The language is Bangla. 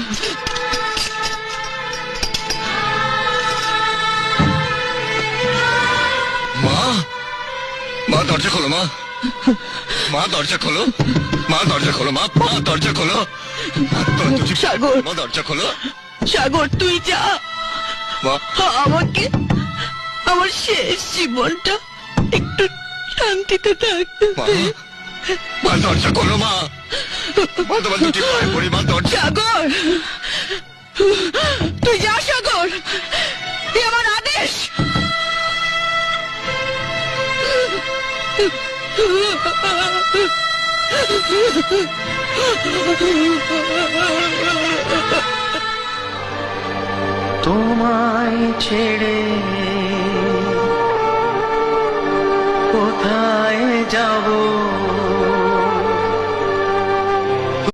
মা, মা দরজা খোলো মা, মা দরজা খোলো, মা দরজা খোলো, মা মা দরজা খোলো, সাগর, মা দরজা খোলো। সাগর তুই যা, মা আমাকে আমার শেষ জীবনটা একটু শান্তিতে থাকতে মা, দে। মা দরজা খোলো মা, মা তোমার দুটি পায়ে পড়ি, মা দরজা। সাগর তুই যা, সাগর এ আমার আদেশ। তোমায় ছেড়ে কোথায় যাব